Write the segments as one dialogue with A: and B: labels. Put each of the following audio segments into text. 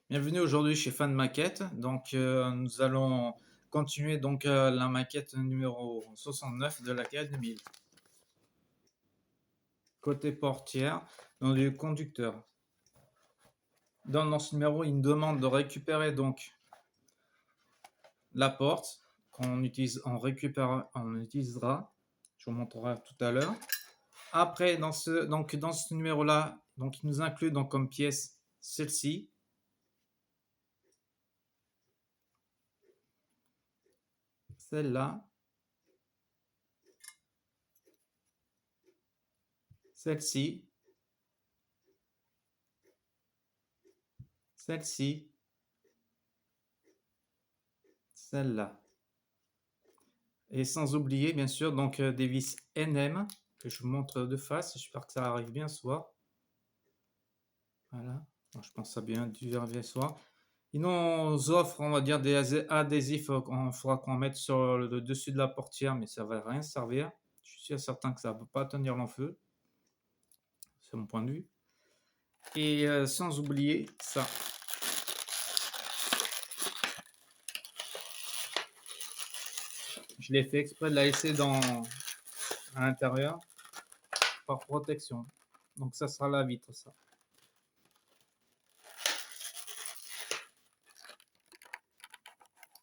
A: Bienvenue aujourd'hui chez Fan Maquette. Nous allons continuer la maquette numéro 69 de la Cade 2000. Côté portière, dans le conducteur. Dans ce numéro, il nous demande de récupérer donc la porte qu'on utilise, on utilisera. Je vous montrerai tout à l'heure. Après, dans ce numéro-là, donc il nous inclut donc comme pièce celle-ci. Celle-là, celle-ci, celle-ci, celle-là. Et sans oublier, bien sûr, des vis NM que je vous montre de face. J'espère que ça arrive bien ce soir. Voilà. Bon, je pense que ça a bien dû arriver ce soir. Ils nous offrent, on va dire, des adhésifs qu'il faudra qu'on mette sur le dessus de la portière, mais ça va rien servir. Je suis sûr certain que ça ne va pas tenir l'enfeu. C'est mon point de vue. Et sans oublier ça. Je l'ai fait exprès de la laisser à l'intérieur par protection. Donc ça sera la vitre, ça.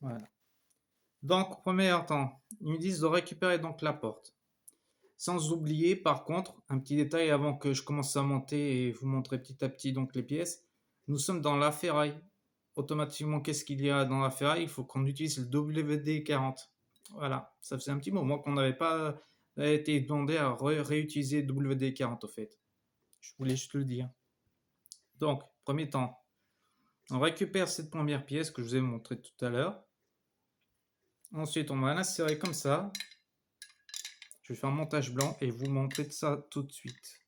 A: Voilà. Donc, premier temps, ils me disent de récupérer donc la porte. Sans oublier, par contre, un petit détail avant que je commence à monter et vous montrer petit à petit donc les pièces. Nous sommes dans la ferraille. Automatiquement, qu'est-ce qu'il y a dans la ferraille? Il faut qu'on utilise le WD-40. Voilà, ça faisait un petit moment qu'on n'avait pas été demandé à réutiliser WD-40 au fait. Je voulais juste le dire. Donc, premier temps, on récupère cette première pièce que je vous ai montré tout à l'heure. Ensuite, on va l'insérer comme ça. Je vais faire un montage blanc et vous montrer ça tout de suite.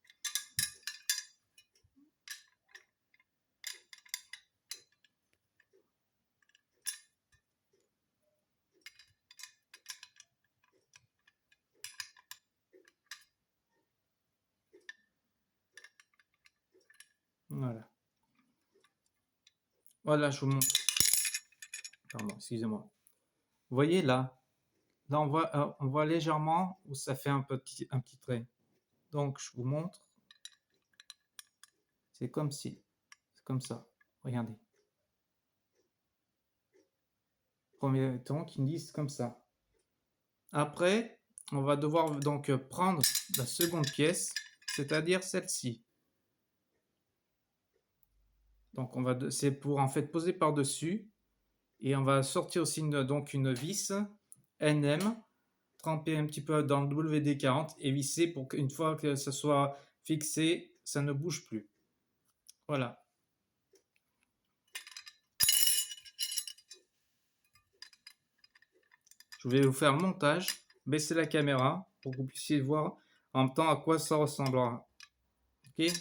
A: Voilà. Voilà, je vous montre. Pardon, excusez-moi. Vous voyez là, on voit légèrement où ça fait un petit trait. Donc, je vous montre. C'est comme ça. Regardez. Premier temps qui me disent comme ça. Après, on va devoir donc prendre la seconde pièce, c'est-à-dire celle-ci. Donc, c'est pour en fait poser par-dessus. Et on va sortir aussi une vis NM, tremper un petit peu dans le WD-40 et visser pour qu'une fois que ça soit fixé, ça ne bouge plus. Voilà. Je vais vous faire le montage, baisser la caméra pour que vous puissiez voir en même temps à quoi ça ressemblera. Ok?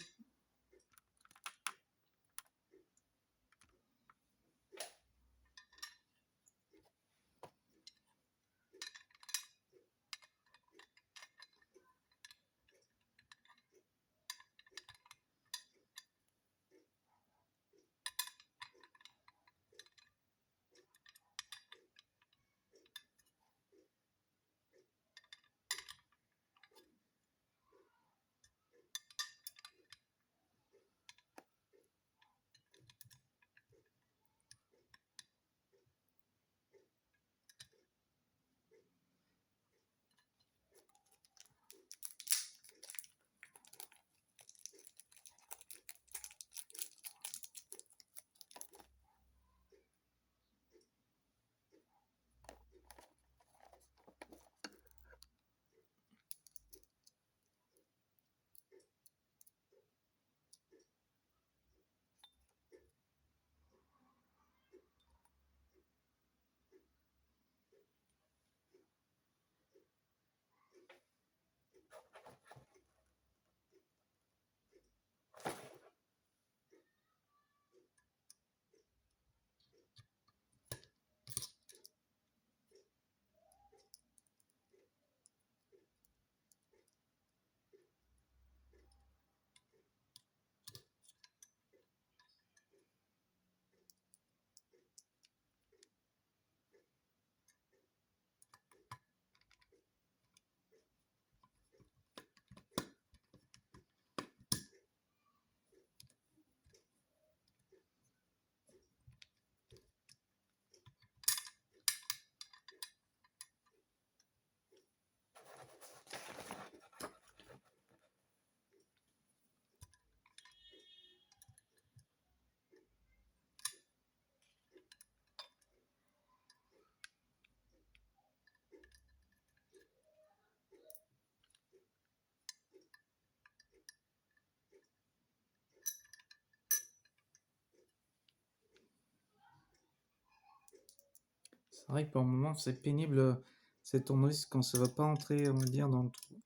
A: vrai que pour le moment, c'est pénible, ces tournevis quand ça ne va pas entrer, on va dire, dans le trou.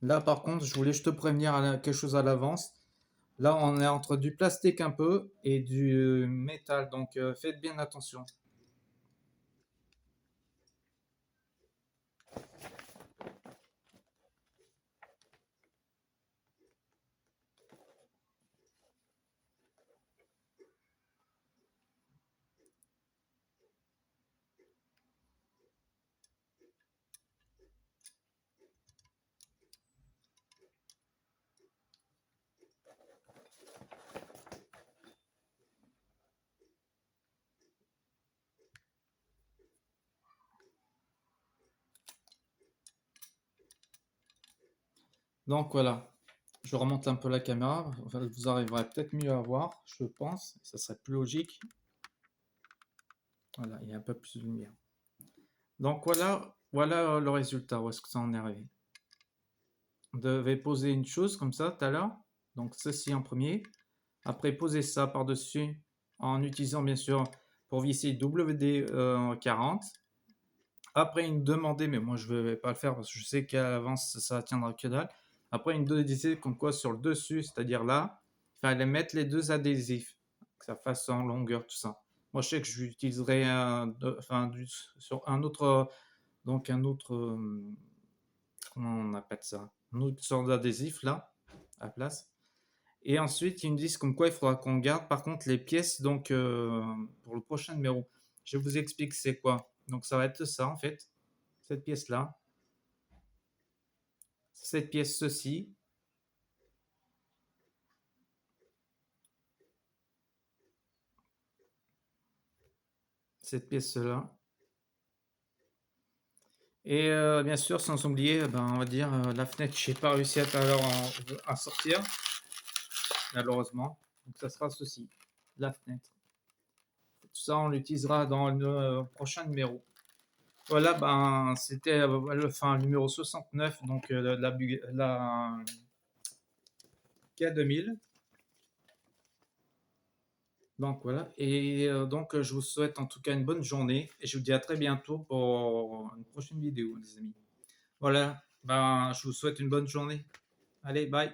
A: Là, par contre, je voulais juste te prévenir quelque chose à l'avance. Là, on est entre du plastique un peu et du métal, donc faites bien attention. Donc voilà, je remonte un peu la caméra, enfin, vous arriverez peut-être mieux à voir, je pense, ça serait plus logique. Voilà, il y a un peu plus de lumière. Donc voilà le résultat, où est-ce que ça en est arrivé. On devait poser une chose comme ça tout à l'heure, donc ceci en premier. Après, poser ça par-dessus en utilisant bien sûr pour visser WD-40. Après, il me demandait, mais moi je ne vais pas le faire parce que je sais qu'à l'avance ça tiendra que dalle. Après, il me disait comme quoi sur le dessus, c'est-à-dire là, il fallait mettre les deux adhésifs, que ça fasse en longueur, tout ça. Moi, je sais que j'utiliserai sur un autre, donc un autre, comment on appelle ça, une autre sorte d'adhésif là, à la place. Et ensuite, ils me disent comme quoi il faudra qu'on garde par contre les pièces donc pour le prochain numéro. Je vous explique c'est quoi. Donc ça va être ça en fait, cette pièce-là, cette pièce ceci, cette pièce-là. Et bien sûr, sans oublier, ben, on va dire la fenêtre, je n'ai pas réussi à tout à l'heure à sortir, malheureusement. Donc ça sera ceci, la fenêtre. Tout ça, on l'utilisera dans le prochain numéro. Voilà, ben, c'était le numéro 69, donc la K2000. Donc voilà, et donc je vous souhaite en tout cas une bonne journée, et je vous dis à très bientôt pour une prochaine vidéo, les amis. Voilà, ben, je vous souhaite une bonne journée. Allez, bye.